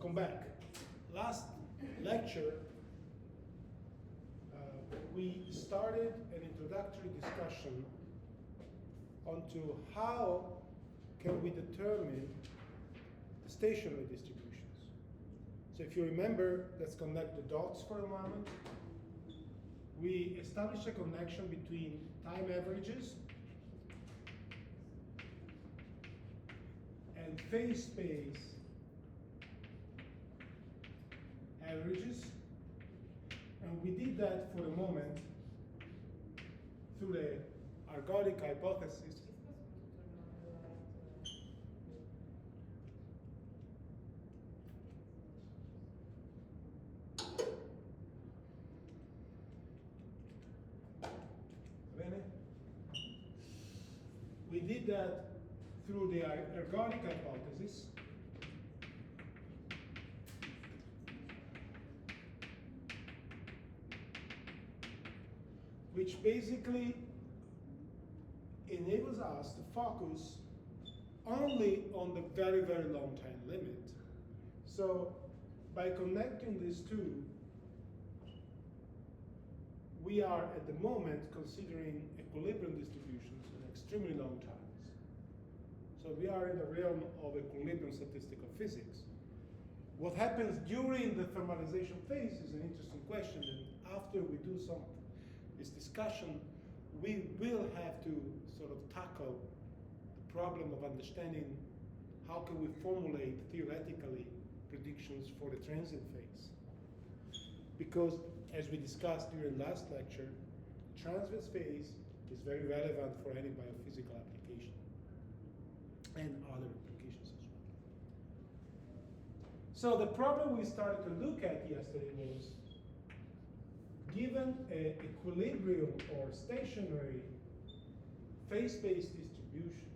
welcome back. Last lecture, we started an introductory discussion onto how can we determine the stationary distributions. So if you remember, let's connect the dots for a moment. We established a connection between time averages and phase space averages, and we did that for the moment through the ergodic hypothesis. We did that through the ergodic hypothesis, which basically enables us to focus only on the very, very long time limit. So by connecting these two, we are at the moment considering equilibrium distributions in extremely long times. So we are in the realm of equilibrium statistical physics. What happens during the thermalization phase is an interesting question, and after we do this discussion, we will have to sort of tackle the problem of understanding how can we formulate theoretically predictions for the transient phase. Because as we discussed during last lecture, transverse phase is very relevant for any biophysical application and other applications as well. So the problem we started to look at yesterday was, given an equilibrium or stationary phase-space distribution,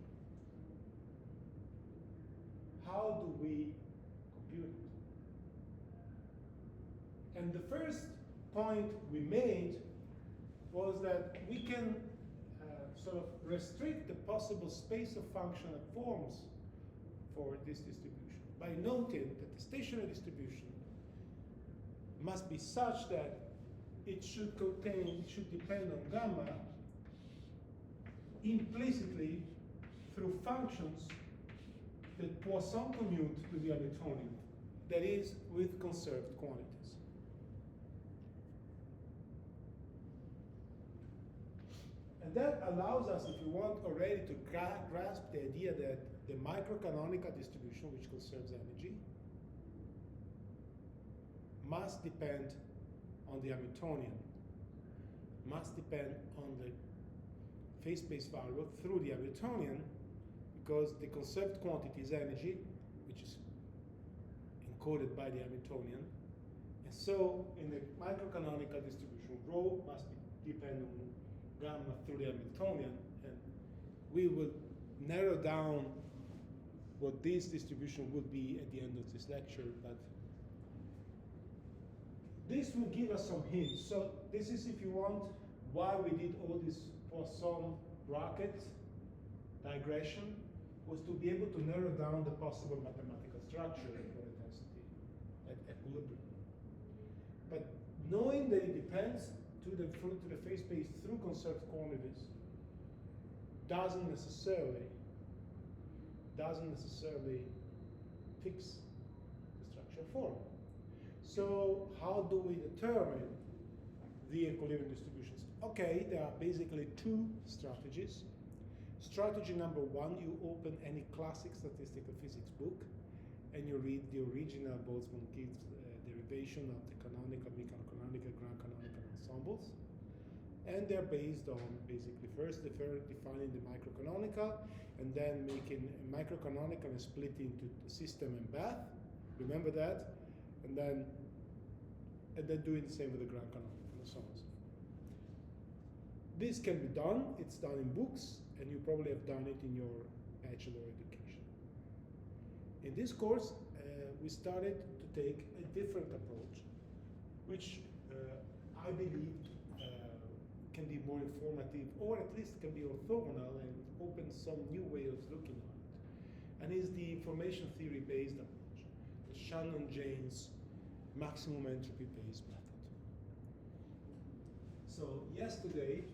how do we compute it? And the first point we made was that we can sort of restrict the possible space of functional forms for this distribution by noting that the stationary distribution must be such that it should depend on gamma implicitly through functions that Poisson commute to the Hamiltonian, that is, with conserved quantities. And that allows us, if you want, already to grasp the idea that the microcanonical distribution, which conserves energy, must depend on the Hamiltonian, must depend on the phase-space variable through the Hamiltonian, because the conserved quantity is energy, which is encoded by the Hamiltonian. And so in the microcanonical distribution, rho must depend on gamma through the Hamiltonian, and we will narrow down what this distribution would be at the end of this lecture, but this will give us some hints. So this is, if you want, why we did all this Poisson bracket digression, was to be able to narrow down the possible mathematical structure for intensity at equilibrium. But knowing that it depends to the phase space through conserved quantities doesn't necessarily fix the structure form. So how do we determine the equilibrium distributions? Okay, there are basically two strategies. Strategy number one, you open any classic statistical physics book and you read the original Boltzmann-Gibbs derivation of the canonical, mechano-canonical, grand canonical ensembles. And they're based on basically first defining the microcanonical, and then making a microcanonical and split into system and bath. Remember that? And then doing the same with the grand canonical and so on and so forth. This can be done, it's done in books, and you probably have done it in your bachelor education. In this course, we started to take a different approach, which I believe can be more informative, or at least can be orthogonal and open some new way of looking at it. And is the information theory based approach. Shannon-James maximum entropy based method. So yesterday,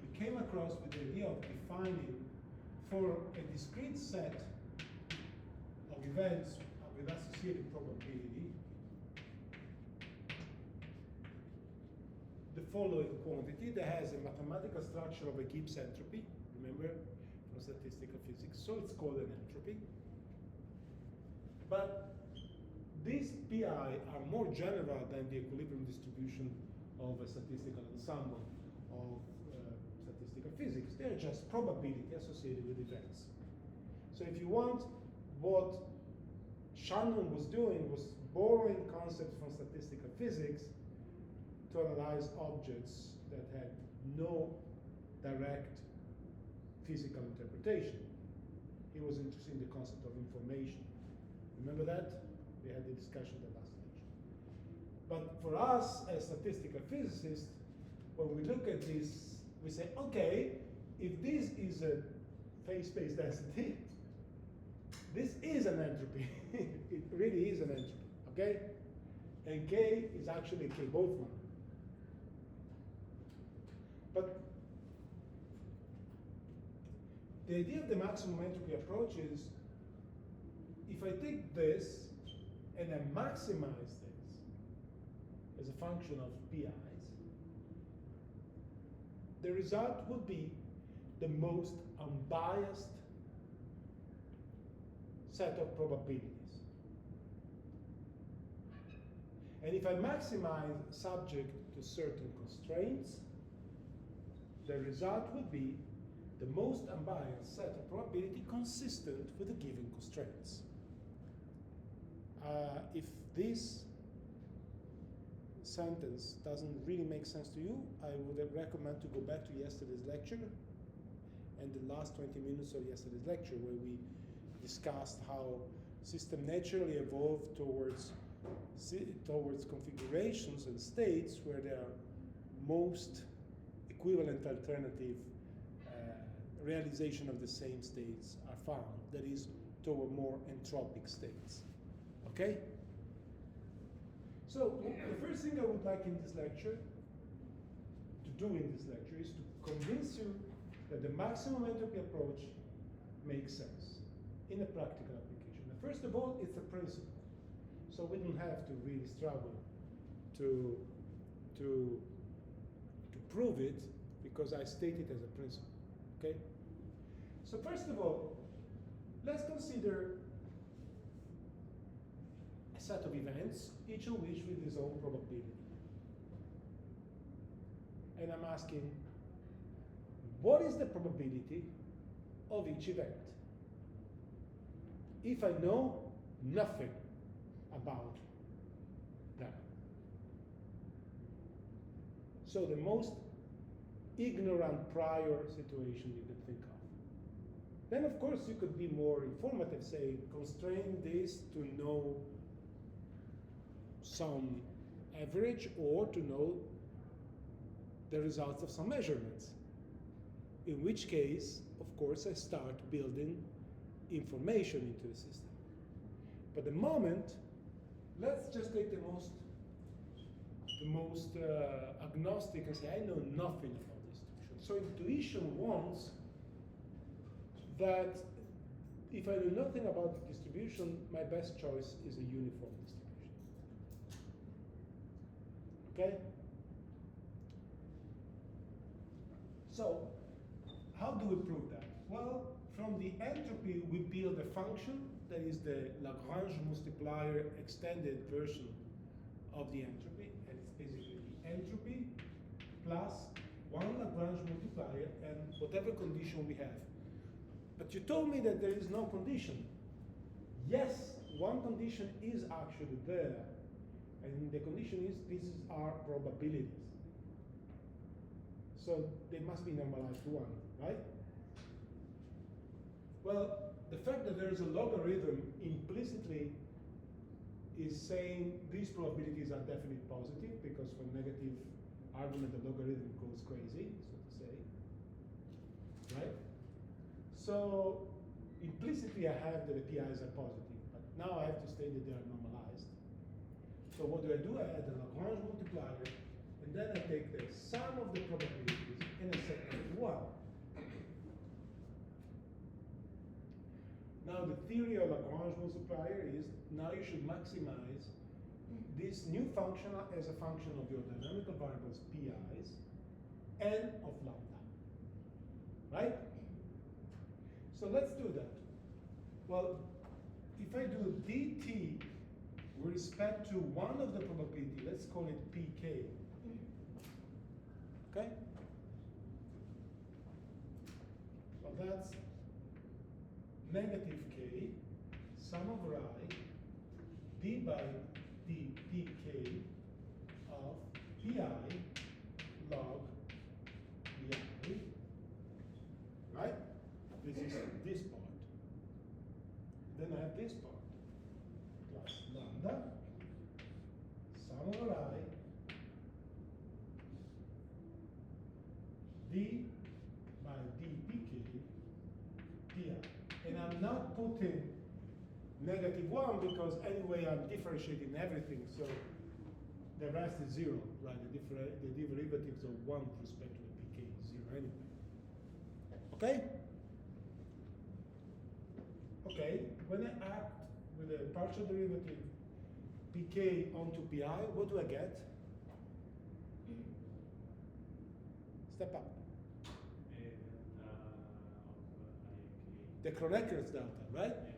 we came across with the idea of defining for a discrete set of events with associated probability the following quantity that has a mathematical structure of a Gibbs entropy, remember from statistical physics, so it's called an entropy. But these PI are more general than the equilibrium distribution of a statistical ensemble of statistical physics. They're just probability associated with events. So if you want, what Shannon was doing was borrowing concepts from statistical physics to analyze objects that had no direct physical interpretation. He was interested in the concept of information. Remember that? We had the discussion the last lecture. But for us as statistical physicists, when we look at this, we say, okay, if this is a phase space density, this is an entropy. It really is an entropy, okay? And K is actually K Boltzmann. But the idea of the maximum entropy approach is, if I take this and I maximize this as a function of PIs, the result would be the most unbiased set of probabilities. And if I maximize subject to certain constraints, the result would be the most unbiased set of probability consistent with the given constraints. If this sentence doesn't really make sense to you, I would recommend to go back to yesterday's lecture and the last 20 minutes of yesterday's lecture, where we discussed how system naturally evolved towards configurations and states where there are most equivalent alternative realization of the same states are found, that is, toward more entropic states. Okay? So the first thing I would like in this lecture, to do in this lecture, is to convince you that the maximum entropy approach makes sense in a practical application. And first of all, it's a principle. So we don't have to really struggle to prove it, because I state it as a principle. Okay? So first of all, let's consider a set of events, each of which with its own probability. And I'm asking, what is the probability of each event? If I know nothing about them. So the most ignorant prior situation you could think of. Then of course you could be more informative, say constrain this to know some average or to know the results of some measurements. In which case, of course, I start building information into the system. But the moment, let's just take the most agnostic and say, I know nothing about distribution. So intuition wants that if I know nothing about the distribution, my best choice is a uniform distribution. Okay? So, how do we prove that? Well, from the entropy, we build a function that is the Lagrange multiplier extended version of the entropy, and it's basically the entropy plus one Lagrange multiplier and whatever condition we have. But you told me that there is no condition. Yes, one condition is actually there, and the condition is these are probabilities. So they must be normalized to 1, right? Well, the fact that there is a logarithm implicitly is saying these probabilities are definitely positive, because for negative argument the logarithm goes crazy, so to say, right? So implicitly I have that the PIs are positive, but now I have to state that they are normalized. So what do? I add the Lagrange multiplier, and then I take the sum of the probabilities and I set them to 1. Now the theory of Lagrange multiplier is now you should maximize this new function as a function of your dynamical variables PIs and of lambda. Right? So let's do that. Well, if I do dt with respect to one of the probability, let's call it pk. Okay? Well, that's negative k, sum of I, d by dpk of pi log pi, right? This is this part. Then I have this part, plus lambda, sum of I, d by dpk pi. And I'm not putting -1 because anyway I'm differentiating everything, so the rest is 0, right? The derivatives of 1 with respect to the pk is 0 anyway. Okay? Okay, when I act with a partial derivative pk onto pi, what do I get? Step up. The Kroneker's delta, right? Yes.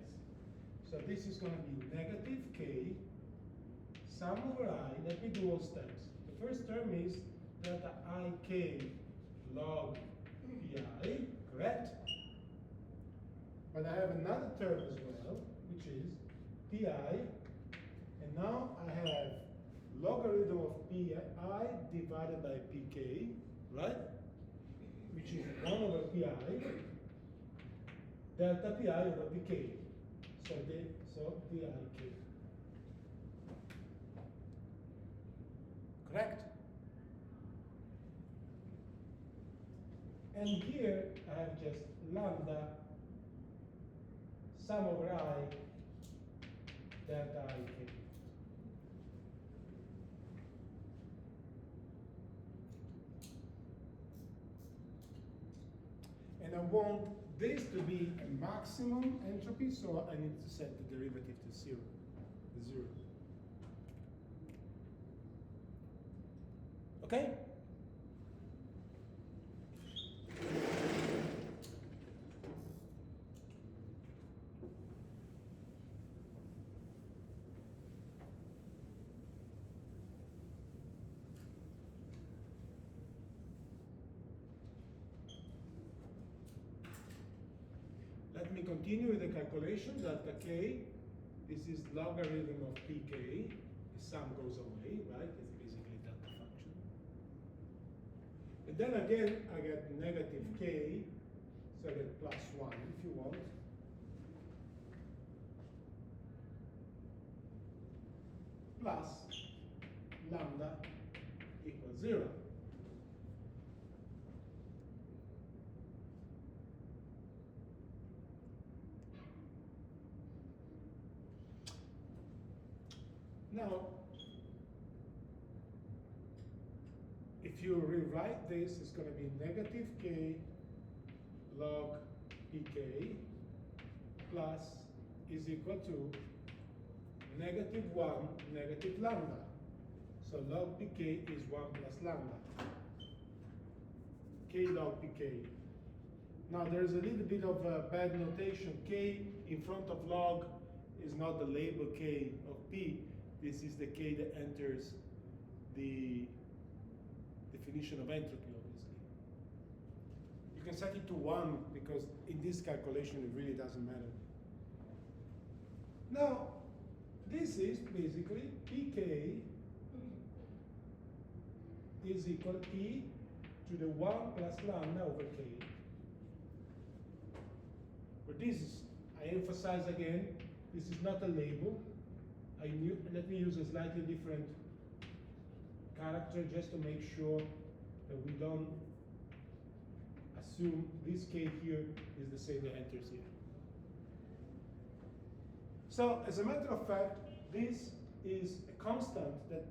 So this is going to be negative k, sum over I. Let me do all steps. The first term is delta ik log pi, correct? But I have another term as well, which is pi, and now I have logarithm of pi divided by pk, right? Which is 1 over pi. Delta pi over pk. So pik. Correct? And here I have just lambda sum over I delta ik. And I want this to be a maximum entropy, so I need to set the derivative to 0. Okay? Let me continue with the calculation. Delta k, this is logarithm of pk. The sum goes away, right? It's basically delta function. And then again, I get negative k, so I get plus 1 if you want. Plus lambda equals 0. Now, if you rewrite this, it's going to be negative k log pk plus is equal to -1 negative lambda. So log pk is 1 plus lambda. K log pk. Now there's a little bit of bad notation. K in front of log is not the label k of p. This is the k that enters the definition of entropy, obviously. You can set it to 1 because in this calculation it really doesn't matter. Now, this is basically pk is equal e to the 1 plus lambda over k. But this is, I emphasize again, this is not a label. Let me use a slightly different character just to make sure that we don't assume this k here is the same that enters here. So as a matter of fact, this is a constant that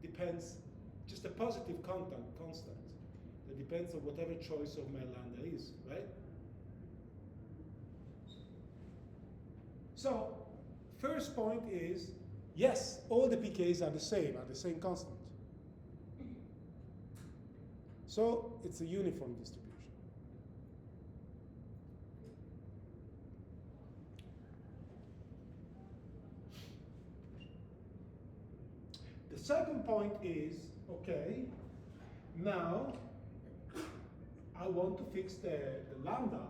depends, just a positive constant that depends on whatever choice of my lambda is, right? So first point is, yes, all the pKs are the same constant. So it's a uniform distribution. The second point is, okay, now I want to fix the lambda.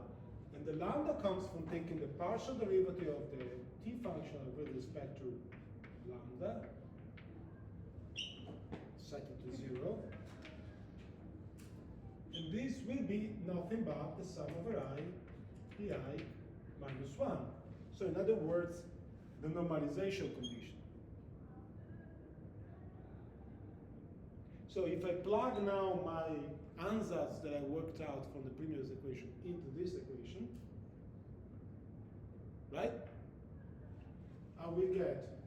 And the lambda comes from taking the partial derivative of the t function with respect to lambda, set it to 0. And this will be nothing but the sum over I pi minus 1. So in other words, the normalization condition. So if I plug now my ansatz that I worked out from the previous equation into this equation, right? I will get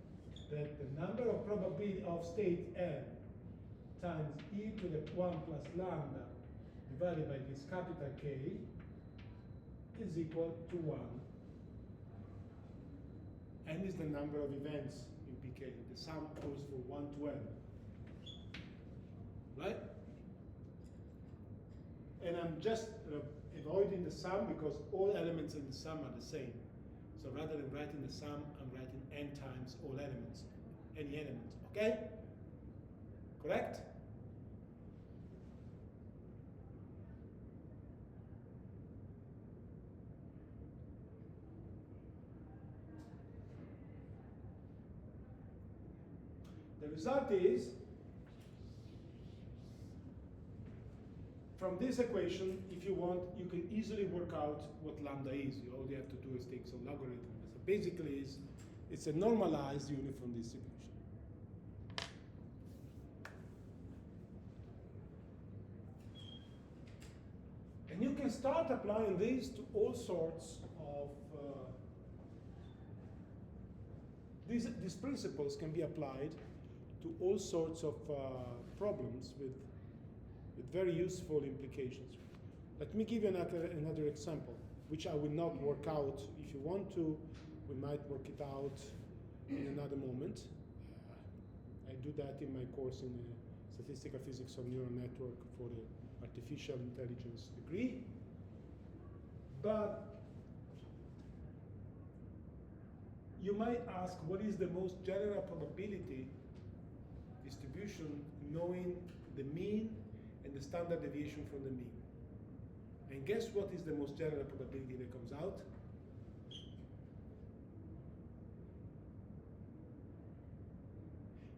that the number of probability of state n times e to the 1 plus lambda divided by this capital K is equal to 1. N is the number of events in pK. The sum goes from 1 to n. Right? And I'm just avoiding the sum because all elements in the sum are the same. So rather than writing the sum, I'm writing n times all elements, any element, okay? Correct? The result is, from this equation, if you want, you can easily work out what lambda is. All you have to do is take some logarithm. So basically, it's a normalized uniform distribution. And you can start applying this to all sorts of, these principles can be applied to all sorts of problems with very useful implications. Let me give you another example, which I will not work out. If you want to, we might work it out in another moment. I do that in my course in statistical physics of neural network for the artificial intelligence degree. But you might ask, what is the most general probability distribution knowing the mean and the standard deviation from the mean? And guess what is the most general probability that comes out?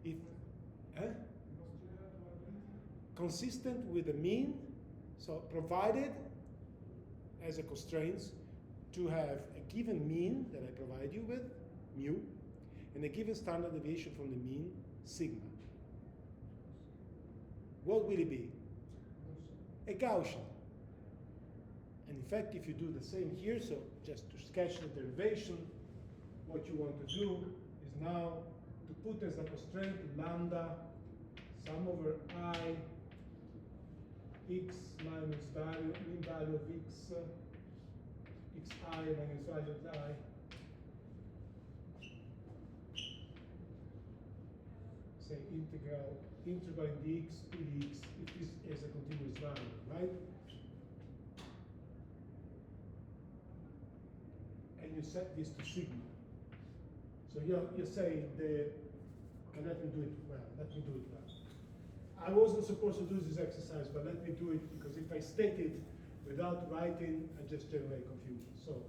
If consistent with the mean, so provided as a constraint to have a given mean that I provide you with, mu, and a given standard deviation from the mean, sigma. What will it be? A Gaussian. And in fact, if you do the same here, so just to sketch the derivation, what you want to do is now to put as a constraint lambda sum over I x minus mean value of x, xi minus value of I, say integral in dx to dx if this is a continuous value, right? And you set this to sigma. So you're saying okay, let me do it well. I wasn't supposed to do this exercise, but let me do it because if I state it without writing, I just generate confusion. So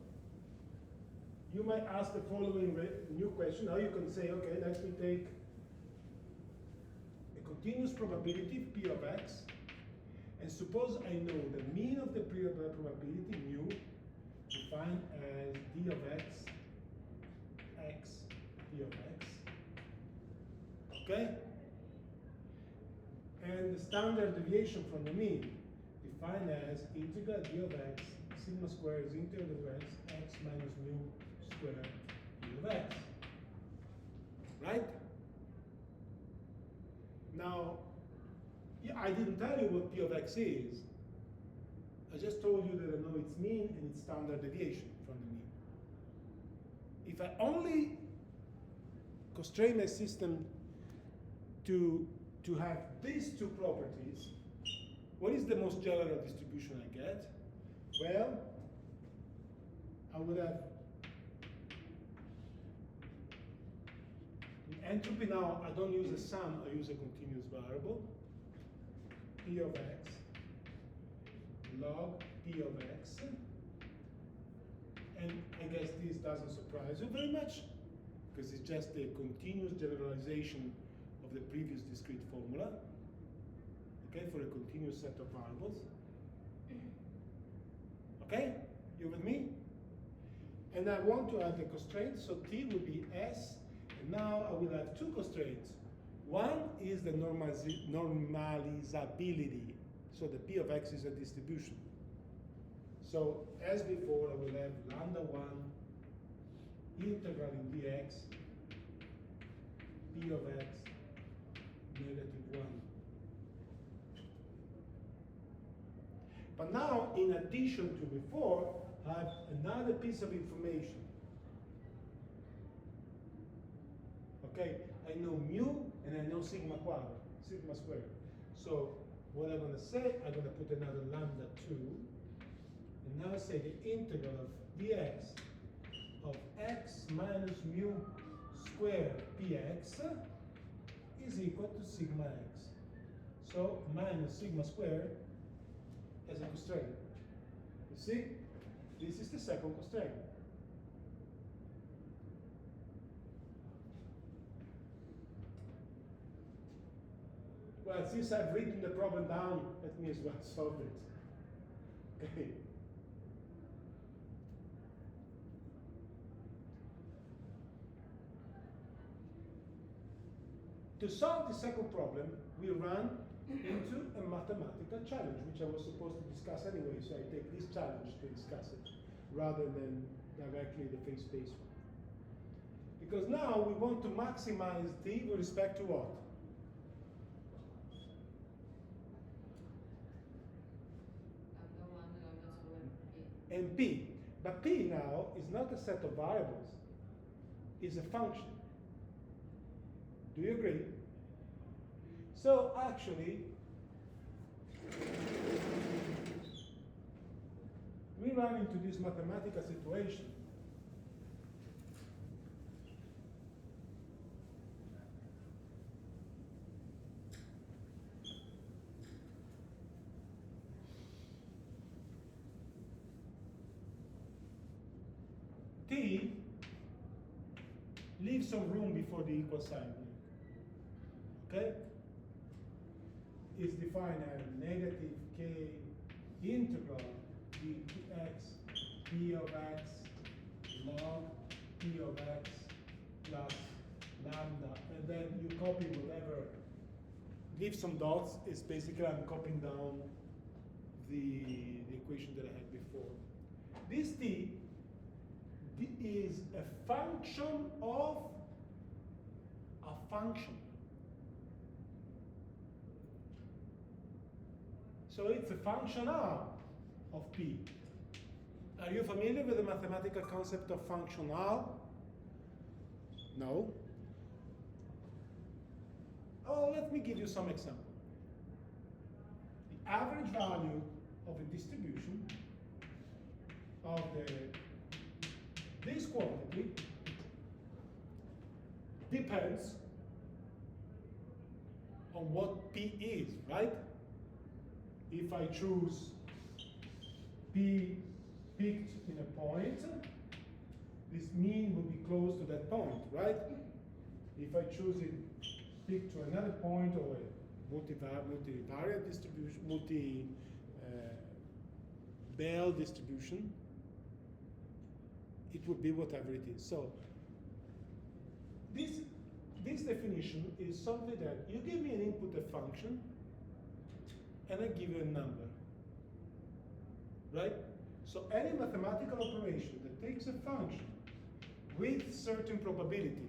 you might ask the following new question. Now you can say, okay, let me take a continuous probability, P of x, and suppose I know the mean of the probability, mu, defined as d of x, p of x, okay? And the standard deviation from the mean, defined as integral d of x, sigma squared is integral of x minus mu squared d of x. right? Now, I didn't tell you what P of x is. I just told you that I know its mean and its standard deviation from the mean. If I only constrain my system to have these two properties, what is the most general distribution I get? Well, I would have in entropy now, I don't use a sum, I use a continuous variable. P of x log P of x. And I guess this doesn't surprise you very much, because it's just a continuous generalization of the previous discrete formula, okay, for a continuous set of variables. Okay, you with me? And I want to add the constraint, so T will be S, and now I will have two constraints. One is the normalizability, so the P of x is a distribution. So as before, I will have lambda 1 integral in dx, P of x negative 1. But now, in addition to before, I have another piece of information. Okay, I know mu and I know sigma squared. So what I'm going to say, I'm going to put another lambda 2, and now say the integral of dx of x minus mu squared px is equal to sigma x. So minus sigma squared as a constraint. You see, this is the second constraint. Well, since I've written the problem down, let me as well solve it. Okay. To solve the second problem, we run into a mathematical challenge, which I was supposed to discuss anyway, so I take this challenge to discuss it, rather than directly the phase space one. Because now we want to maximize t with respect to what? And p. But p now is not a set of variables, it's a function. Do you agree? So actually, we run into this mathematical situation. T leaves some room before the equal sign. Okay? Is defined as negative k integral dx p of x log p of x plus lambda, and then you copy whatever. Leave some dots. It's basically I'm copying down the equation that I had before. This t is a function of a function. So it's a function R of P. Are you familiar with the mathematical concept of function R? No? Oh, let me give you some example. The average value of a distribution of this quantity depends on what P is, right? If I choose P picked in a point, this mean will be close to that point, right? If I choose it picked to another point or a multivariate distribution, Bell distribution, it would be whatever it is. So this definition is something that you give me an input, a function, and I give you a number, right? So any mathematical operation that takes a function with certain probability.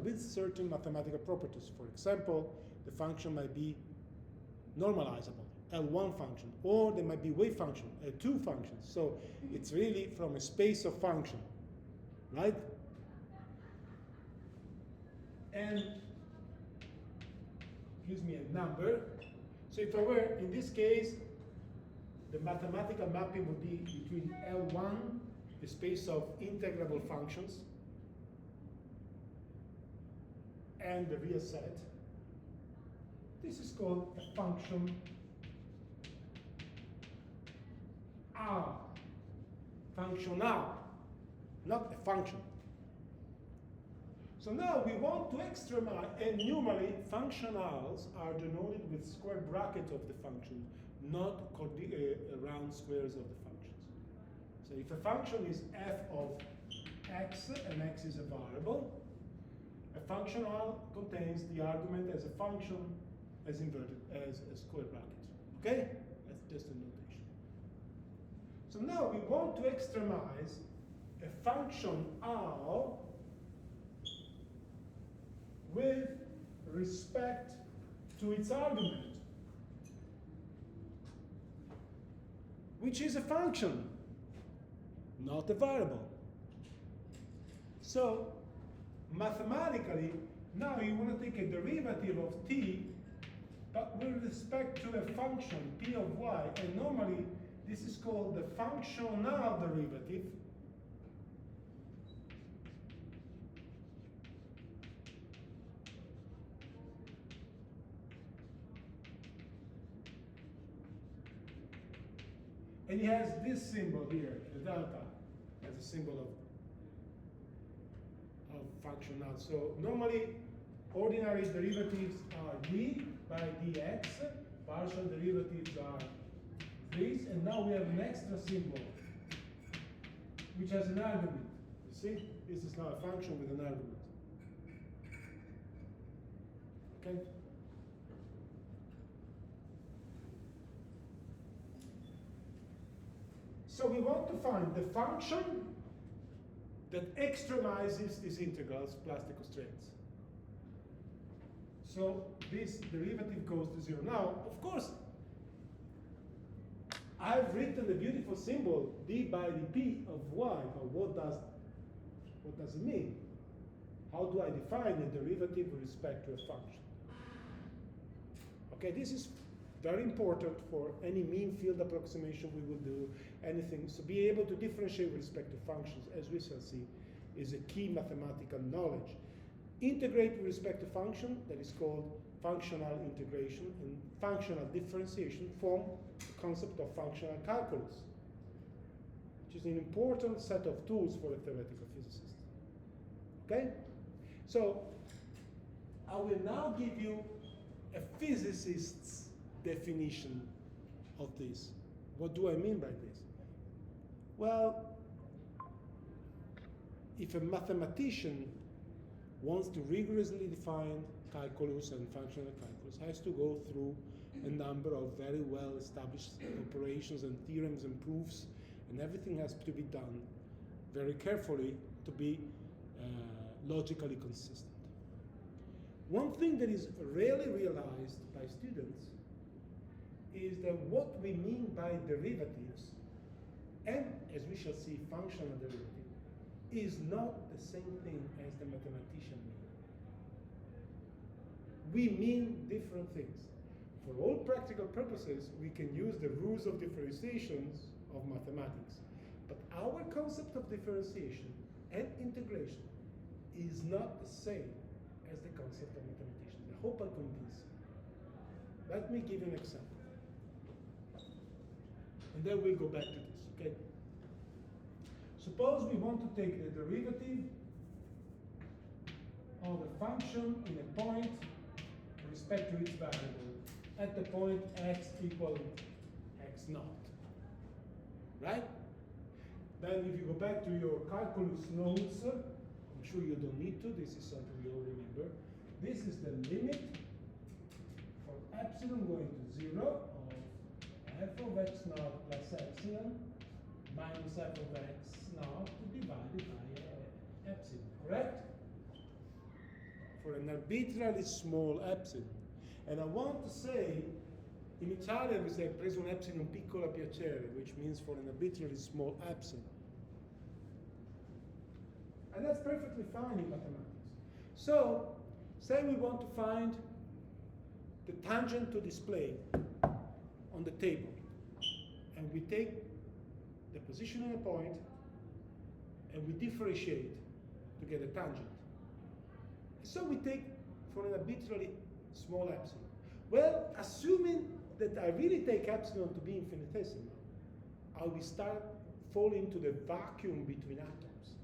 with certain mathematical properties. For example, the function might be normalizable, L1 function, or there might be wave function, L2 functions. So it's really from a space of function, right? And gives me a number. So if I were, in this case, the mathematical mapping would be between L1, the space of integrable functions, and the real set. This is called a function R. Function R, not a function. So now we want to extremate, and normally functionals are denoted with square bracket of the function, not round squares of the functions. So if a function is f of x, and x is a variable, a functional contains the argument as a function as inverted as a square bracket. Okay? That's just a notation. So now we want to extremize a function R with respect to its argument, which is a function, not a variable. So mathematically, now you want to take a derivative of t, but with respect to a function p of y, and normally this is called the functional derivative. And it has this symbol here, the delta, as a symbol of functional. So normally, ordinary derivatives are d by dx, partial derivatives are this, and now we have an extra symbol, which has an argument. You see? This is now a function with an argument. Okay? So we want to find the function that extremizes these integrals plus the constraints. So this derivative goes to 0. Now, of course, I've written the beautiful symbol d by dp of y, but what does it mean? How do I define a derivative with respect to a function? Okay, this is very important for any mean field approximation we will do, anything. So be able to differentiate with respect to functions, as we shall see, is a key mathematical knowledge. Integrate with respect to function, that is called functional integration, and functional differentiation form the concept of functional calculus, which is an important set of tools for a theoretical physicist. Okay? So I will now give you a physicist's definition of this. What do I mean by this? Well, if a mathematician wants to rigorously define calculus and functional calculus, has to go through a number of very well-established operations and theorems and proofs, and everything has to be done very carefully to be logically consistent. One thing that is rarely realized by students is that what we mean by derivatives, and as we shall see, functional derivative, is not the same thing as the mathematician means. We mean different things. For all practical purposes, we can use the rules of differentiations of mathematics. But our concept of differentiation and integration is not the same as the concept of mathematicians. I hope I convince you. Let me give you an example. And then we'll go back to this, okay? Suppose we want to take the derivative of a function in a point with respect to its variable at the point x equal x naught, right? Then if you go back to your calculus notes, I'm sure you don't need to, this is something you all remember. This is the limit for epsilon going to 0 of f of x naught plus epsilon minus f of x naught divided by epsilon, correct? for an arbitrarily small epsilon. And I want to say, in Italian we say preso un epsilon piccolo a piacere, which means for an arbitrarily small epsilon. And that's perfectly fine in mathematics. So, say we want to find the tangent to display on the table. And we take the position of a point and we differentiate to get a tangent. So we take for an arbitrarily small epsilon. Well, assuming that I really take epsilon to be infinitesimal, I will start falling to the vacuum between atoms.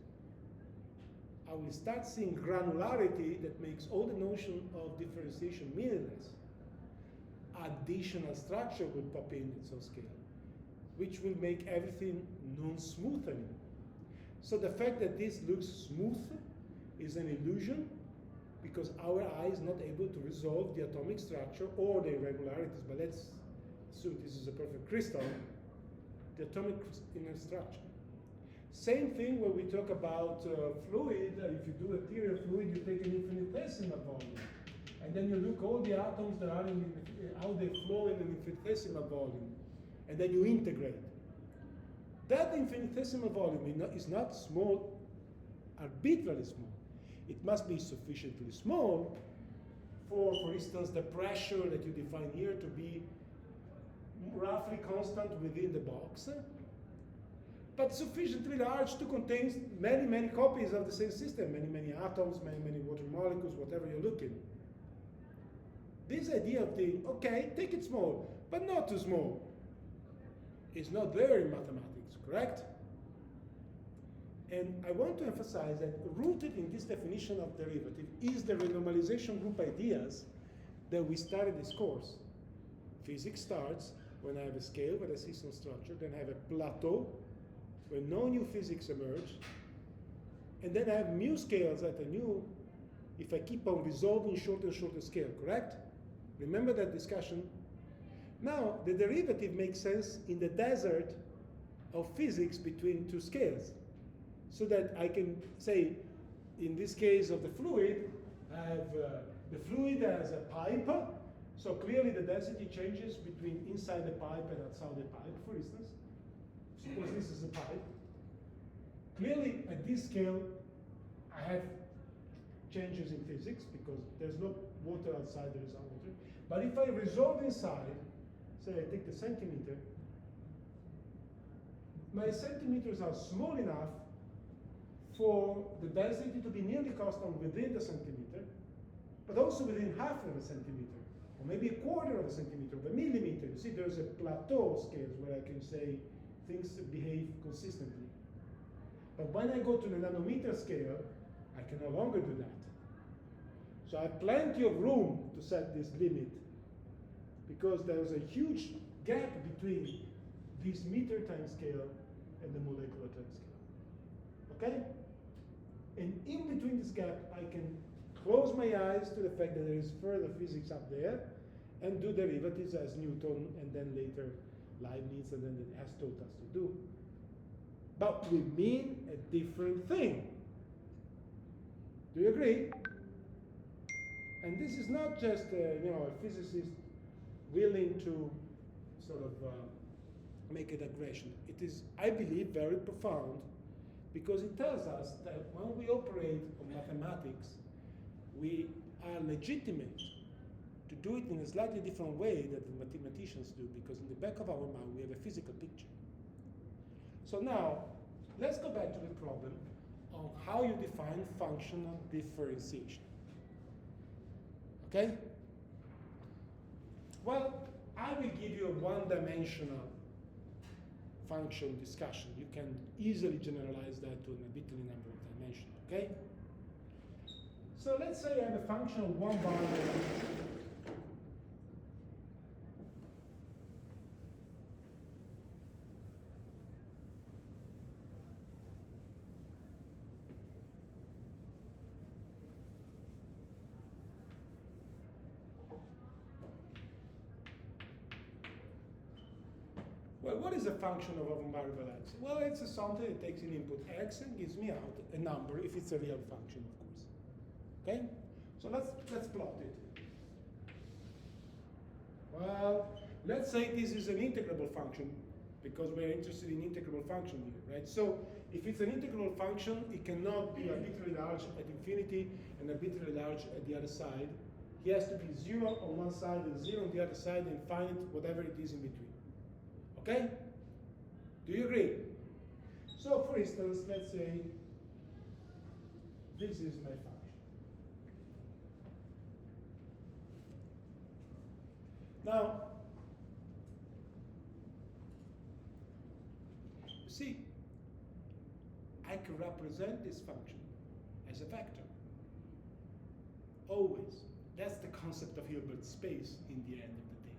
I will start seeing granularity that makes all the notion of differentiation meaningless. Additional structure will pop in at some scale, which will make everything non-smooth anymore. So the fact that this looks smooth is an illusion because our eye is not able to resolve the atomic structure or the irregularities, but let's assume this is a perfect crystal, the atomic inner structure. Same thing when we talk about fluid. If you do a theory of fluid, you take an infinitesimal volume. And then you look all the atoms that are in, how they flow in an infinitesimal volume. And then you integrate. That infinitesimal volume is not small, arbitrarily small. It must be sufficiently small for instance, the pressure that you define here to be roughly constant within the box, but sufficiently large to contain many, many copies of the same system, many, many atoms, many, many water molecules, whatever you're looking. This idea of the, okay, take it small, but not too small, is not there in mathematics, correct? And I want to emphasize that rooted in this definition of derivative is the renormalization group ideas that we started this course. Physics starts when I have a scale with a system structure, then I have a plateau when no new physics emerge, and then I have mu scales at a new, if I keep on resolving shorter and shorter scale, correct? Remember that discussion? Now, the derivative makes sense in the desert of physics between two scales. So that I can say, in this case of the fluid, I have the fluid as a pipe. So clearly the density changes between inside the pipe and outside the pipe, for instance. Suppose this is a pipe. Clearly at this scale, I have changes in physics because there's no water outside, there is no water. But if I resolve inside, say I take the centimeter, my centimeters are small enough for the density to be nearly constant within the centimeter, but also within half of a centimeter, or maybe a quarter of a centimeter, of a millimeter. You see, there's a plateau scales where I can say things behave consistently. But when I go to the nanometer scale, I can no longer do that. So I have plenty of room to set this limit, because there's a huge gap between this meter time scale and the molecular time scale. Okay? And in between this gap, I can close my eyes to the fact that there is further physics up there and do derivatives as Newton and then later Leibniz and then as taught us to do. But we mean a different thing. Do you agree? And this is not just a physicist willing to sort of make a digression. It is, I believe, very profound, because it tells us that when we operate on mathematics, we are legitimate to do it in a slightly different way that the mathematicians do, because in the back of our mind we have a physical picture. So now, let's go back to the problem of how you define functional differentiation. Okay? Well, I will give you a one-dimensional function discussion. You can easily generalize that to an arbitrary number of dimensions, okay? So let's say I have a function of one bar. Well, what is a function of a variable x? Well, it's something that takes an input x and gives me out a number if it's a real function, of course. Okay? So let's plot it. Well, let's say this is an integrable function, because we're interested in integrable function here, right? So if it's an integrable function, it cannot be arbitrarily large at infinity and arbitrarily large at the other side. He has to be 0 on one side and 0 on the other side, and infinite, whatever it is in between. Okay? Do you agree? So for instance, let's say this is my function. Now, you see, I can represent this function as a vector. Always. That's the concept of Hilbert space in the end of the day.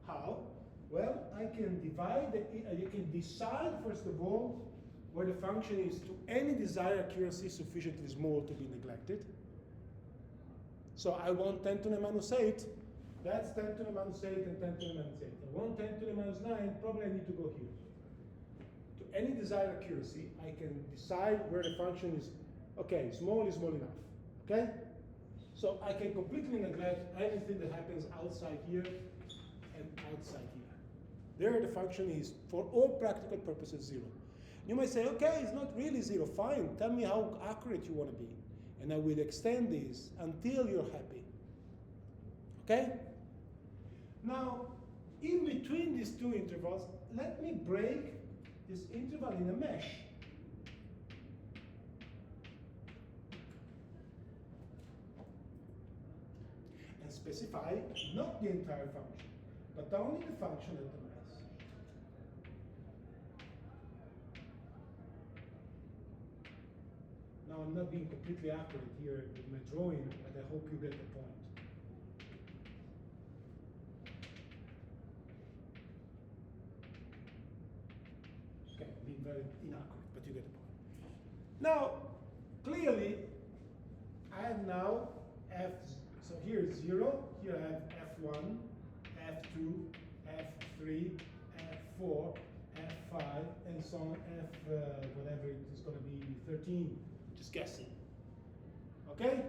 How? Well, I can divide, you can decide, first of all, where the function is to any desired accuracy sufficiently small to be neglected. So I want 10 to the minus 8. That's 10 to the minus 8 and 10 to the minus 8. I want 10 to the minus 9, probably I need to go here. To any desired accuracy, I can decide where the function is, okay, small is small enough, okay? So I can completely neglect anything that happens outside here and outside here. There the function is, for all practical purposes, 0. You might say, okay, it's not really 0, fine, tell me how accurate you want to be. And I will extend this until you're happy. Okay? Now, in between these two intervals, let me break this interval in a mesh. And specify not the entire function, but only the function at the mass. Now, I'm not being completely accurate here with my drawing, but I hope you get the point. Very inaccurate, but you get the point. Now, clearly, I have now f, so here is 0, here I have f1, f2, f3, f4, f5, and so on, whatever it is going to be, 13, just guessing. Okay?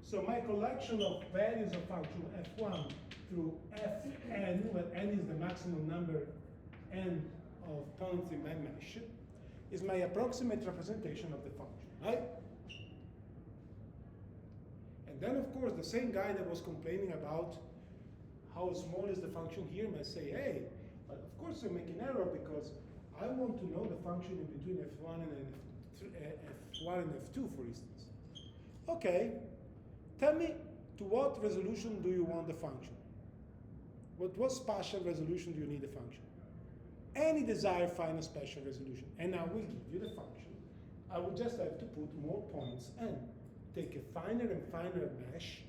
So my collection of values of function f1 through fn, where n is the maximum number n of points in my mesh, is my approximate representation of the function, right? And then, of course, the same guy that was complaining about how small is the function here might say, hey, but of course you're making error because I want to know the function in between f1 and f1 and f2, for instance. Okay, tell me to what resolution do you want the function? What spatial resolution do you need the function? Any desired final spatial resolution, and I will give you the function. I will just have to put more points n. Take a finer and finer mesh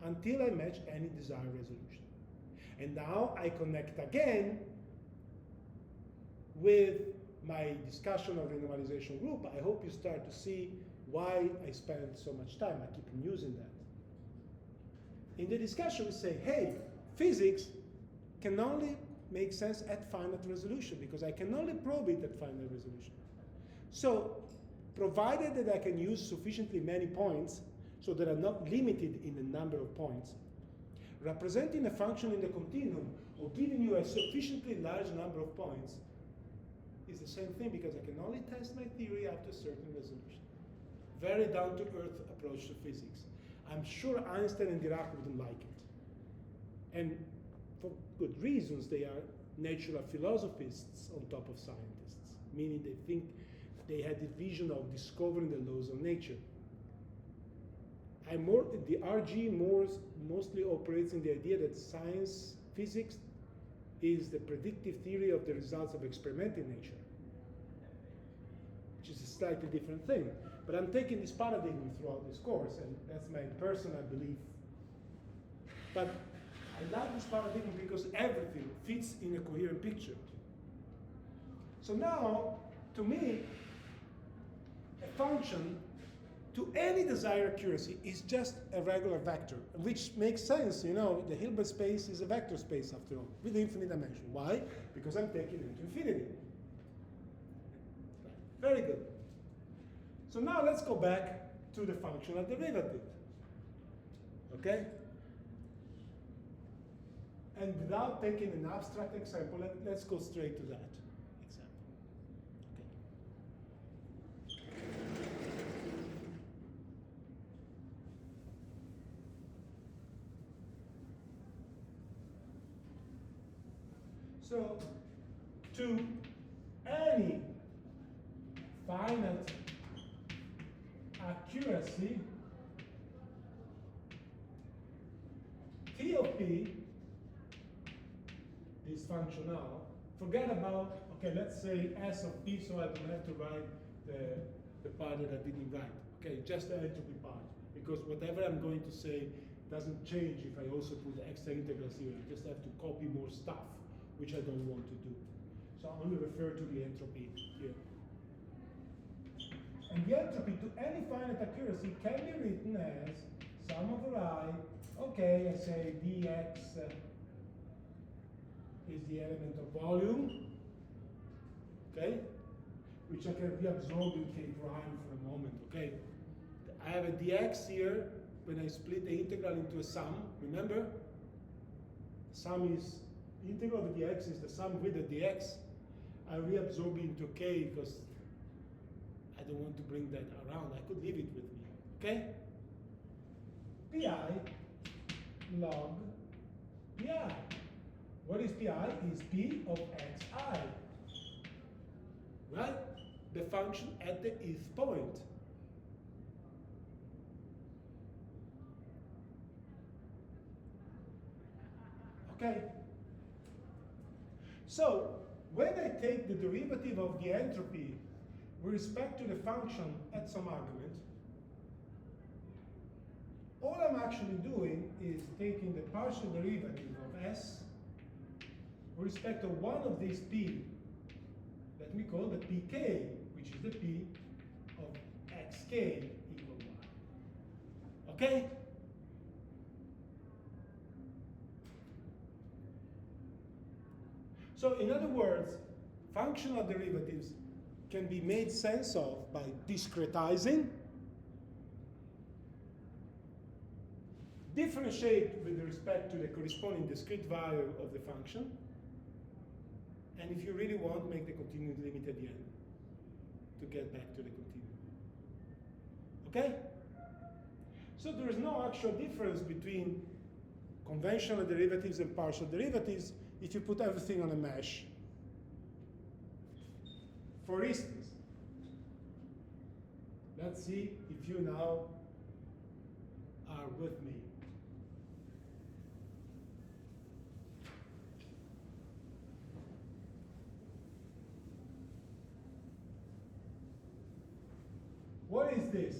until I match any desired resolution. And now I connect again with my discussion of the normalization group. I hope you start to see why I spend so much time. I keep using that. In the discussion, we say, hey, physics can only make sense at finite resolution because I can only probe it at finite resolution. So, provided that I can use sufficiently many points so that I'm not limited in the number of points, representing a function in the continuum or giving you a sufficiently large number of points is the same thing because I can only test my theory up to a certain resolution. Very down-to-earth approach to physics. I'm sure Einstein and Dirac wouldn't like it. And for good reasons, they are natural philosophists on top of scientists, meaning they think they had the vision of discovering the laws of nature. The RG mostly operates in the idea that science, physics, is the predictive theory of the results of experimental nature, which is a slightly different thing. But I'm taking this paradigm throughout this course, and that's my personal belief. But I like this paradigm because everything fits in a coherent picture. So now, to me, a function to any desired accuracy is just a regular vector, which makes sense, you know, the Hilbert space is a vector space after all, with infinite dimension. Why? Because I'm taking it to infinity. Very good. So now let's go back to the functional derivative. Okay? And without taking an abstract example, let's go straight to that example. Okay. So, to any finite accuracy, T of P is functional. Forget about, okay, let's say S of P, so I don't have to write the part that I didn't write. Okay, just the entropy part. Because whatever I'm going to say doesn't change if I also put the extra integrals here. I just have to copy more stuff, which I don't want to do. So I only refer to the entropy here. And the entropy to any finite accuracy can be written as sum over I. Okay, I say dx is the element of volume, okay, which I can reabsorb in K prime for a moment, okay. I have a dx here when I split the integral into a sum, remember? Sum is, the integral of the dx is the sum with the dx. I reabsorb it into K because I don't want to bring that around. I could leave it with me, okay? Pi log pi. What is pi? Is p of xi, right? The function at the ith point. Okay? So, when I take the derivative of the entropy with respect to the function at some argument, all I'm actually doing is taking the partial derivative of s with respect to one of these p that we call the pk, which is the p of xk equal y. Okay? So in other words, functional derivatives can be made sense of by discretizing, differentiate with respect to the corresponding discrete value of the function, and if you really want, make the continued limit at the end to get back to the continuum. Okay? So there is no actual difference between conventional derivatives and partial derivatives if you put everything on a mesh. For instance, let's see if you now are with me. What is this?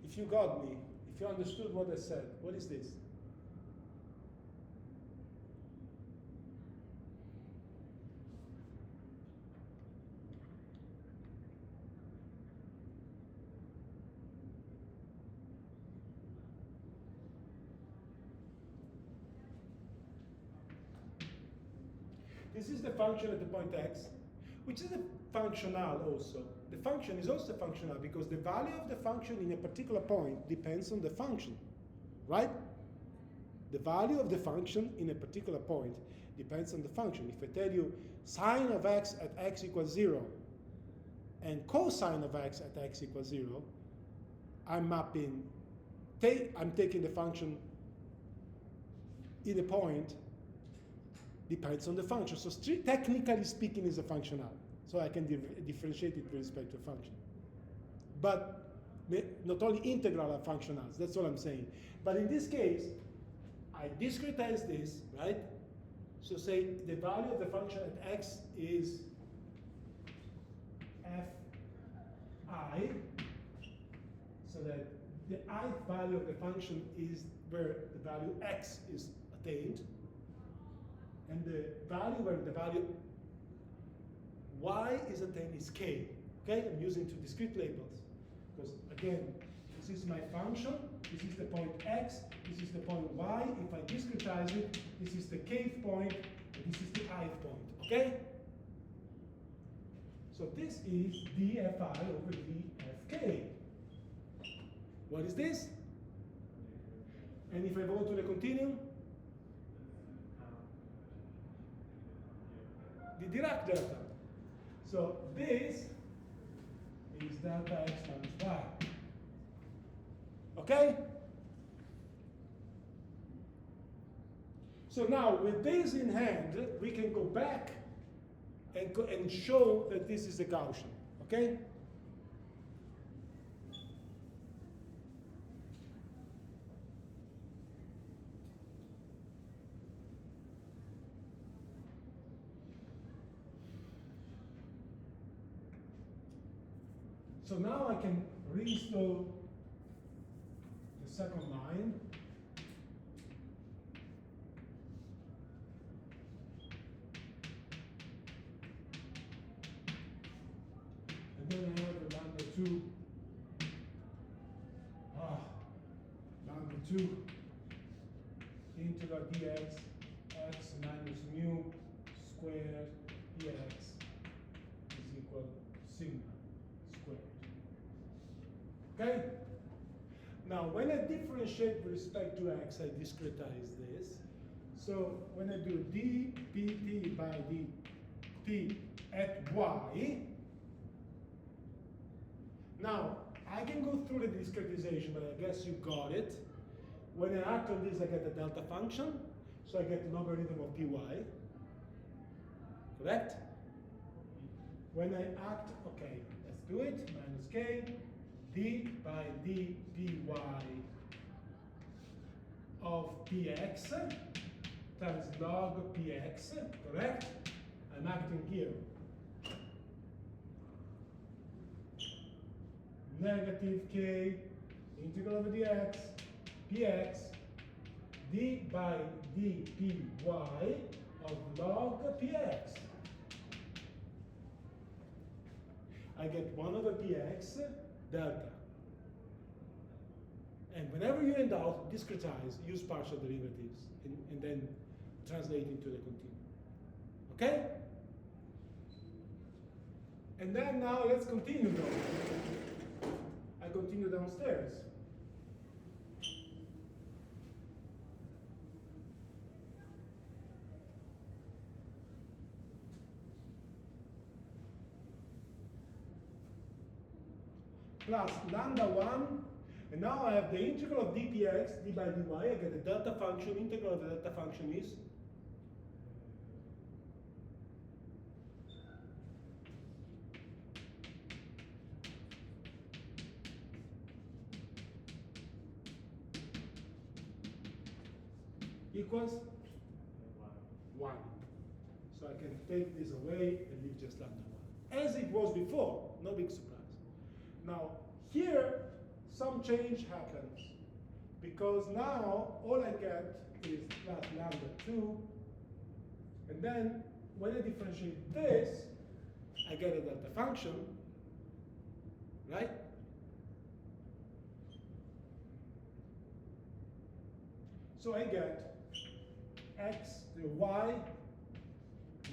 If you got me, if you understood what I said, what is this? This is the function at the point x, which is a functional also. The function is also functional because the value of the function in a particular point depends on the function, right? The value of the function in a particular point depends on the function. If I tell you sine of x at x equals 0 and cosine of x at x equals 0, I'm taking the function in a point depends on the function. So technically speaking, is a functional. So I can differentiate it with respect to a function. But not only integral are functionals, that's all I'm saying. But in this case, I discretize this, right? So say the value of the function at x is fi, so that the ith value of the function is where the value x is attained, and the value where the value y is attained is k. Okay, I'm using two discrete labels because again, this is my function, this is the point x, this is the point y. If I discretize it, this is the kth point, and this is the ith point. Okay? So this is dfi over dfk. What is this? And if I go to the continuum, the Dirac delta. So this is delta x minus y. Okay? So now, with this in hand, we can go back and show that this is a Gaussian. Okay? So now I can reinstall the second line. And then I have the lambda 2. Lambda 2 integral dx x minus mu squared dx is equal to sigma squared. Okay? Now, when I differentiate with respect to x, I discretize this. So when I do dpt by dt at y, now I can go through the discretization, but I guess you got it. When I act on this, I get a delta function, so I get an logarithm of dy. Correct? When I act, okay, let's do it, minus k, d by d dy of px times log px, correct? I'm acting here. Negative k integral over dx px d by dpy of log px. I get 1 over px delta. And whenever you're in doubt, discretize, use partial derivatives, and then translate into the continuum. Okay? And then now let's continue though. I continue downstairs. Plus lambda 1, and now I have the integral of dpx, d by dy, I get the delta function, integral of the delta function is equals 1. So I can take this away and leave just lambda 1. As it was before, no big surprise. Now, here, some change happens, because now all I get is plus lambda 2, and then when I differentiate this, I get a delta function, right? So I get x, y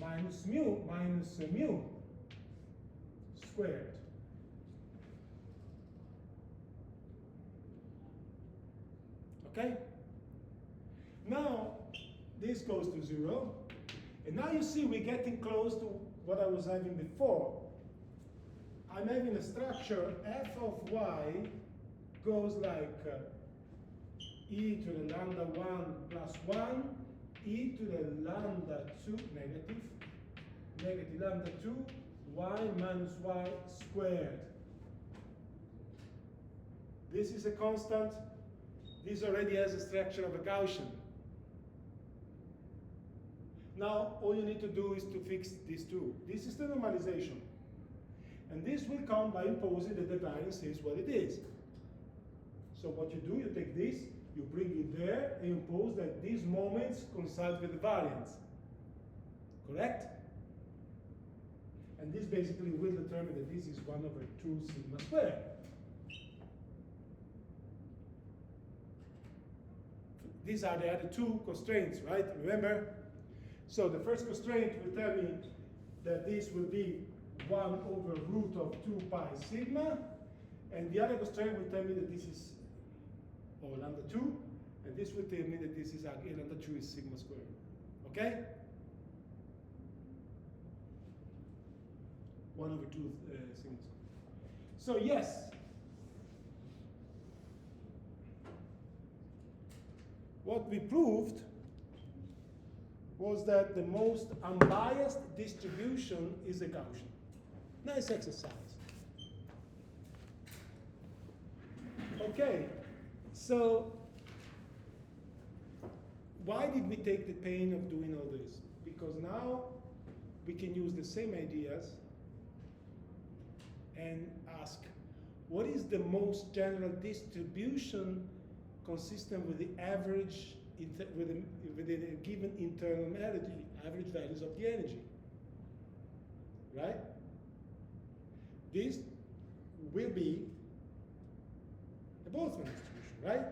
minus mu squared. Okay? Now, this goes to 0. And now you see we're getting close to what I was having before. I'm having a structure, f of y goes like e to the lambda 1 plus 1, e to the lambda 2, negative lambda 2, y minus y squared. This is a constant. This already has a structure of a Gaussian. Now, all you need to do is to fix these two. This is the normalization. And this will come by imposing that the variance is what it is. So what you do, you take this, you bring it there, and impose that these moments coincide with the variance. Correct? And this basically will determine that this is 1 over 2 sigma squared. These are the other two constraints, right? Remember? So the first constraint will tell me that this will be 1 over root of 2 pi sigma, and the other constraint will tell me that this is lambda 2, and this will tell me that this is lambda 2 is sigma squared. Okay? 1 over 2 sigma squared. So yes, what we proved was that the most unbiased distribution is a Gaussian. Nice exercise. Okay, so why did we take the pain of doing all this? Because now we can use the same ideas and ask, what is the most general distribution consistent with the average, with a given internal energy, average values of the energy, right? This will be a Boltzmann distribution, right?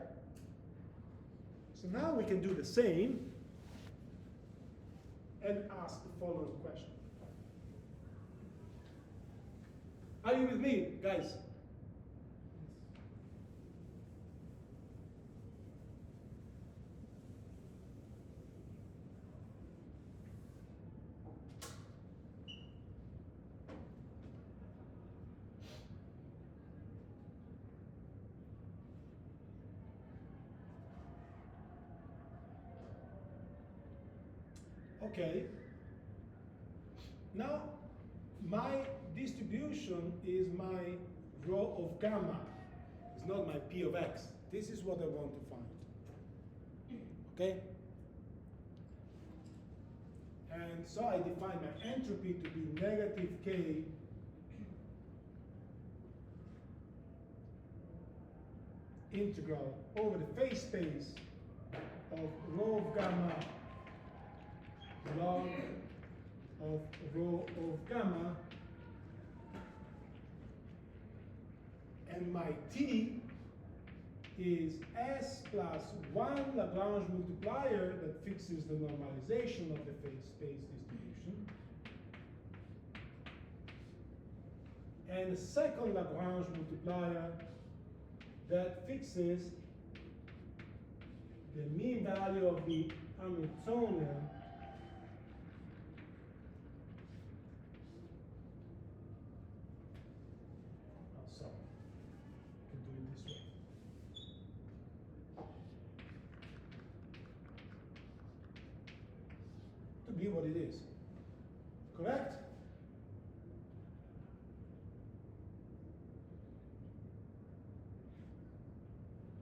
So now we can do the same and ask the following question. Are you with me, guys? Okay. Now, my distribution is my rho of gamma. It's not my P of X. This is what I want to find. Okay? And so I define my entropy to be negative K integral over the phase space of rho of gamma log of rho of gamma, and my T is S plus 1 Lagrange multiplier that fixes the normalization of the phase space distribution, and a second Lagrange multiplier that fixes the mean value of the Hamiltonian be what it is. Correct?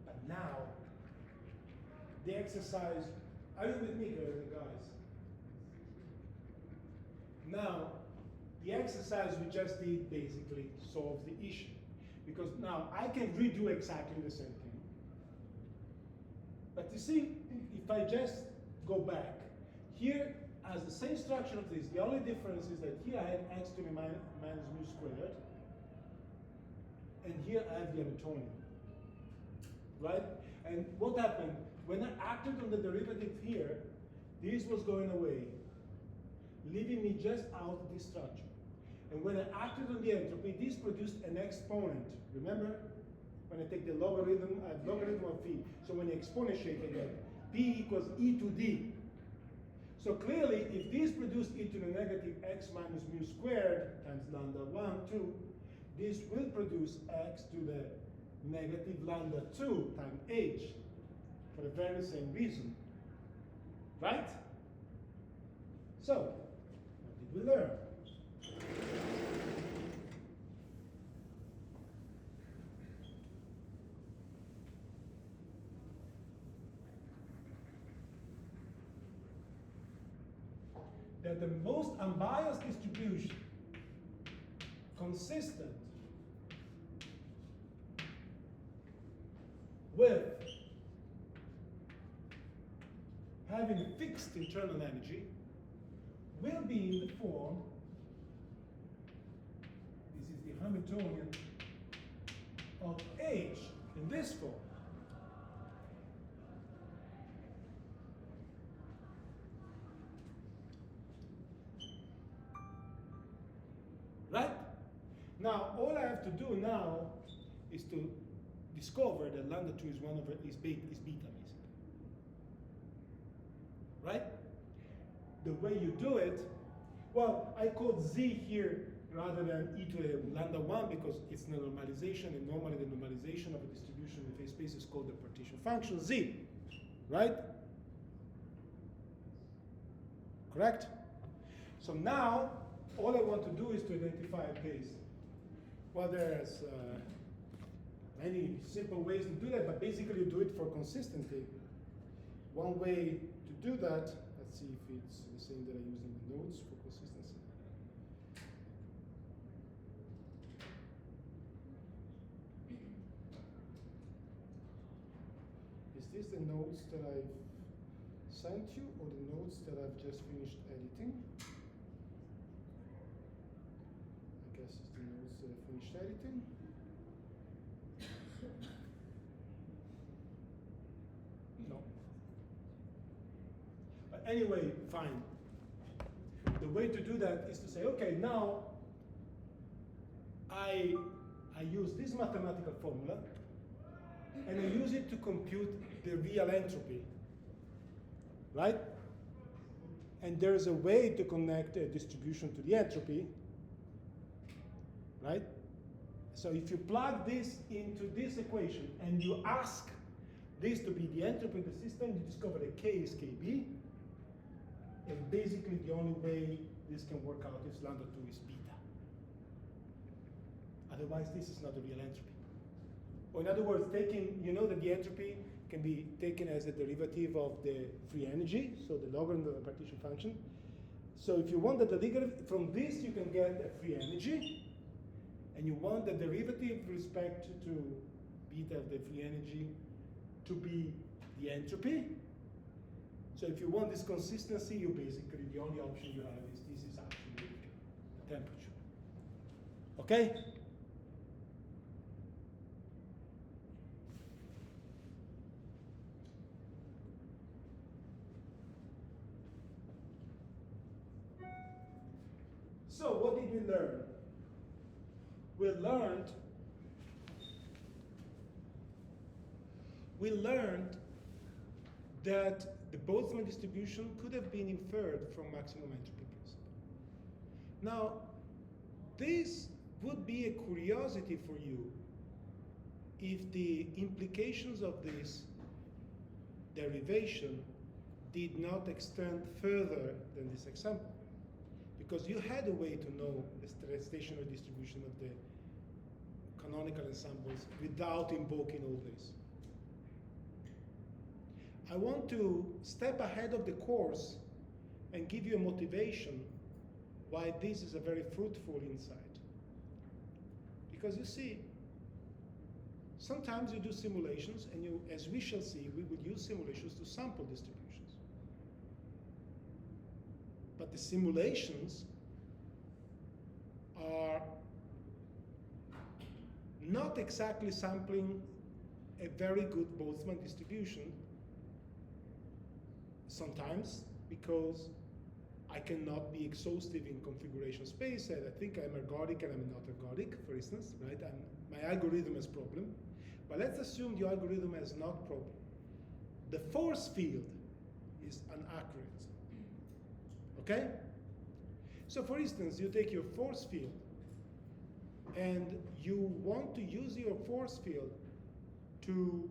But now, the exercise, are you with me, guys? Now, the exercise we just did basically solves the issue. Because now I can redo exactly the same thing. But you see, if I just go back, here as the same structure of this, the only difference is that here I have x to the minus mu squared, and here I have the Hamiltonian, right? And what happened? When I acted on the derivative here, this was going away, leaving me just out of this structure. And when I acted on the entropy, this produced an exponent. Remember? When I take the logarithm, I have logarithm of phi. So when the exponent shake again, p equals e to d. So clearly, if this produced e to the negative x minus mu squared times lambda 1, 2, this will produce x to the negative lambda 2 times h for the very same reason. Right? So, what did we learn? That the most unbiased distribution consistent with having a fixed internal energy will be in the form, this is the Hamiltonian of H in this form. Right? Now, all I have to do now is to discover that lambda 2 is beta, basically. Right? The way you do it, well, I call z here rather than e to the lambda 1 because it's a normalization, and normally the normalization of a distribution in phase space is called the partition function z, right? Correct? So now, all I want to do is to identify a case. Well, there's many simple ways to do that, but basically you do it for consistency. One way to do that, let's see if it's the same that I use in the notes for consistency. Is this the notes that I've sent you or the notes that I've just finished editing? I guess it's the notes that I finished editing. No. But anyway, fine. The way to do that is to say, okay, now I use this mathematical formula and I use it to compute the real entropy, right? And there's a way to connect a distribution to the entropy, right? So if you plug this into this equation and you ask this to be the entropy of the system, you discover that K is KB. And basically the only way this can work out is lambda 2 is beta. Otherwise, this is not a real entropy. Or in other words, you know that the entropy can be taken as a derivative of the free energy, so the logarithm of the partition function. So if you want the derivative, from this you can get a free energy, and you want the derivative with respect to beta of the free energy to be the entropy. So if you want this consistency, you basically, the only option you have is this is actually the temperature. Okay? So what did we learn? We learned that the Boltzmann distribution could have been inferred from maximum entropy principle. Now, this would be a curiosity for you if the implications of this derivation did not extend further than this example. Because you had a way to know the stationary distribution of the canonical ensembles without invoking all this. I want to step ahead of the course and give you a motivation why this is a very fruitful insight. Because you see, sometimes you do simulations, and you, as we shall see, we would use simulations to sample distributions. But the simulations are not exactly sampling a very good Boltzmann distribution, sometimes because I cannot be exhaustive in configuration space, and I think I'm ergodic and I'm not ergodic, for instance, right? My algorithm has problem. But let's assume the algorithm has not problem. The force field is inaccurate, okay? So for instance, you take your force field and you want to use your force field to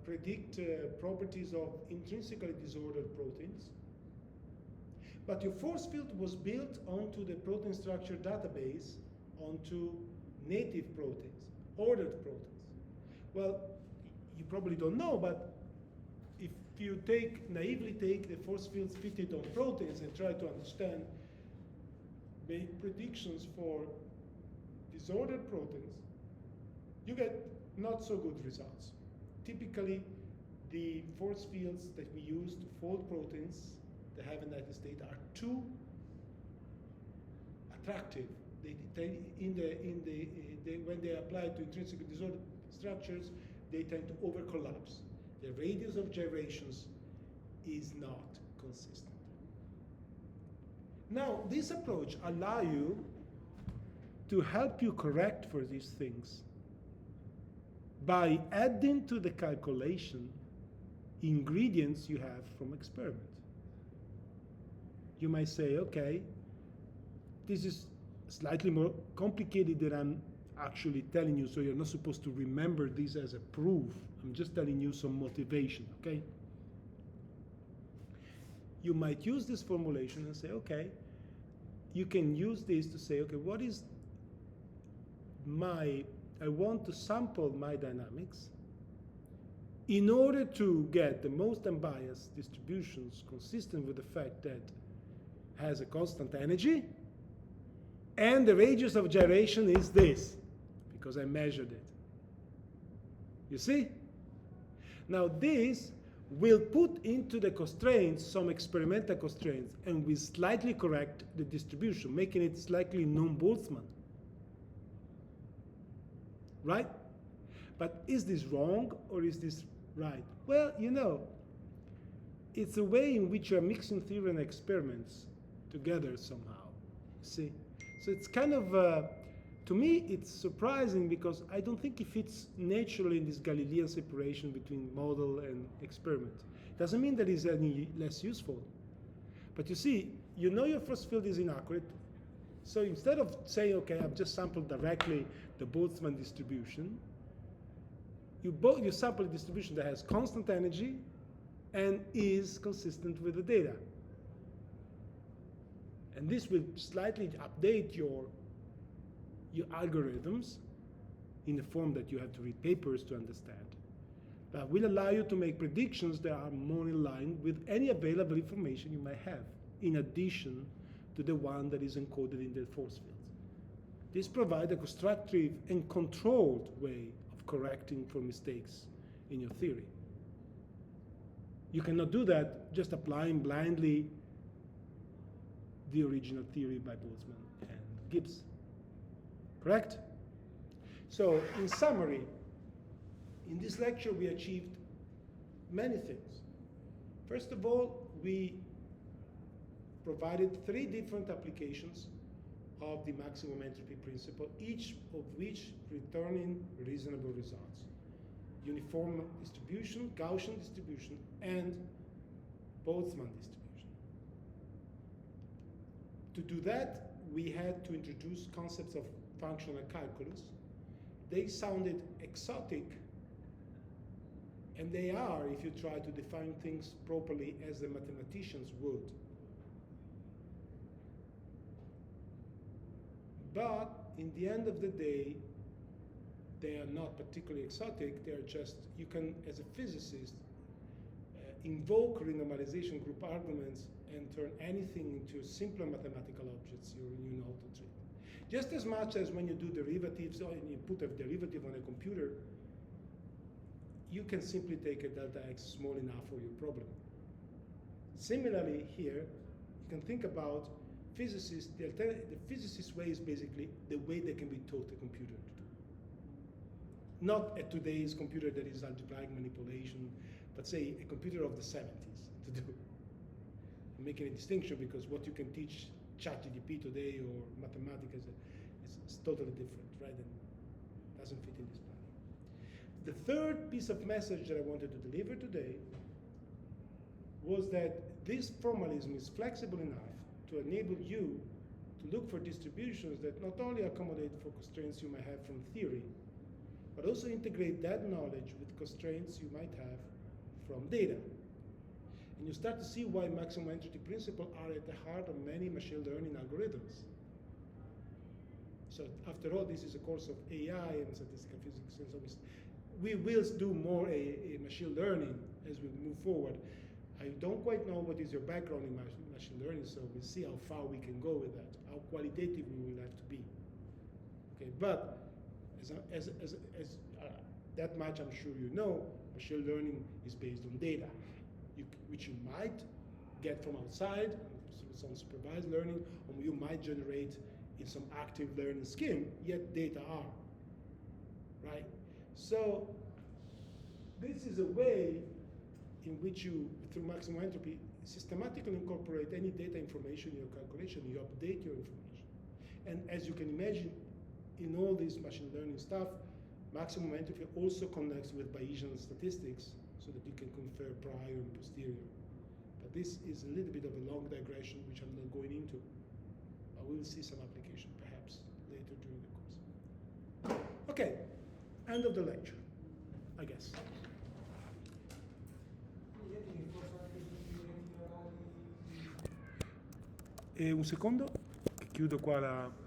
predict properties of intrinsically disordered proteins. But your force field was built onto the protein structure database, onto native proteins, ordered proteins. Well, you probably don't know, but if you naively take the force fields fitted on proteins and try to understand, make predictions for disordered proteins, you get not so good results. Typically, the force fields that we use to fold proteins that have a United state are too attractive. When they apply to intrinsically disordered structures, they tend to overcollapse. The radius of gyrations is not consistent. Now, this approach allows you to help you correct for these things by adding to the calculation ingredients you have from experiment. You might say, okay, this is slightly more complicated than I'm actually telling you, so you're not supposed to remember this as a proof. I'm just telling you some motivation, okay? You might use this formulation and say, okay, you can use this to say, okay, what is I want to sample my dynamics in order to get the most unbiased distributions consistent with the fact that has a constant energy and the radius of gyration is this, because I measured it. You see? Now this will put into the constraints some experimental constraints and will slightly correct the distribution, making it slightly non-Boltzmann. Right? But is this wrong or is this right? Well, you know, it's a way in which you're mixing theory and experiments together somehow. See? So it's kind of, to me, it's surprising because I don't think it fits naturally in this Galilean separation between model and experiment. Doesn't mean that it's any less useful. But you see, you know your first field is inaccurate. So instead of saying, okay, I've just sampled directly the Boltzmann distribution, you sample a distribution that has constant energy and is consistent with the data. And this will slightly update your algorithms in the form that you have to read papers to understand. That will allow you to make predictions that are more in line with any available information you might have, in addition to the one that is encoded in the force fields. This provides a constructive and controlled way of correcting for mistakes in your theory. You cannot do that just applying blindly the original theory by Boltzmann and Gibbs. Correct? So, in summary, in this lecture we achieved many things. First of all, we provided 3 different applications of the maximum entropy principle, each of which returning reasonable results. Uniform distribution, Gaussian distribution, and Boltzmann distribution. To do that, we had to introduce concepts of functional calculus. They sounded exotic, and they are if you try to define things properly as the mathematicians would. But in the end of the day, they are not particularly exotic. They are just, you can, as a physicist, invoke renormalization group arguments and turn anything into simpler mathematical objects you know to treat. Just as much as when you do derivatives or you put a derivative on a computer, you can simply take a delta x small enough for your problem. Similarly here, you can think about physicists, the physicist way is basically the way they can be taught a computer to do. Not at today's computer that is algebraic manipulation, but say a computer of the 70s to do. I'm making a distinction because what you can teach ChatGPT today or Mathematica is totally different, right? And doesn't fit in this plan. The third piece of message that I wanted to deliver today was that this formalism is flexible enough to enable you to look for distributions that not only accommodate for constraints you might have from theory, but also integrate that knowledge with constraints you might have from data. And you start to see why maximum entropy principles are at the heart of many machine learning algorithms. So after all, this is a course of AI and statistical physics, and so we will do more a machine learning as we move forward. I don't quite know what is your background in machine learning, so we'll see how far we can go with that, how qualitative we will have to be. Okay, but that much I'm sure you know, machine learning is based on data, which you might get from outside, some supervised learning, or you might generate in some active learning scheme, yet data are, right? So this is a way in which you, through maximum entropy, systematically incorporate any data information in your calculation, you update your information. And as you can imagine, in all this machine learning stuff, maximum entropy also connects with Bayesian statistics so that you can compare prior and posterior. But this is a little bit of a long digression, which I'm not going into. I will see some application perhaps later during the course. Okay, end of the lecture, I guess. Un secondo, che chiudo qua la...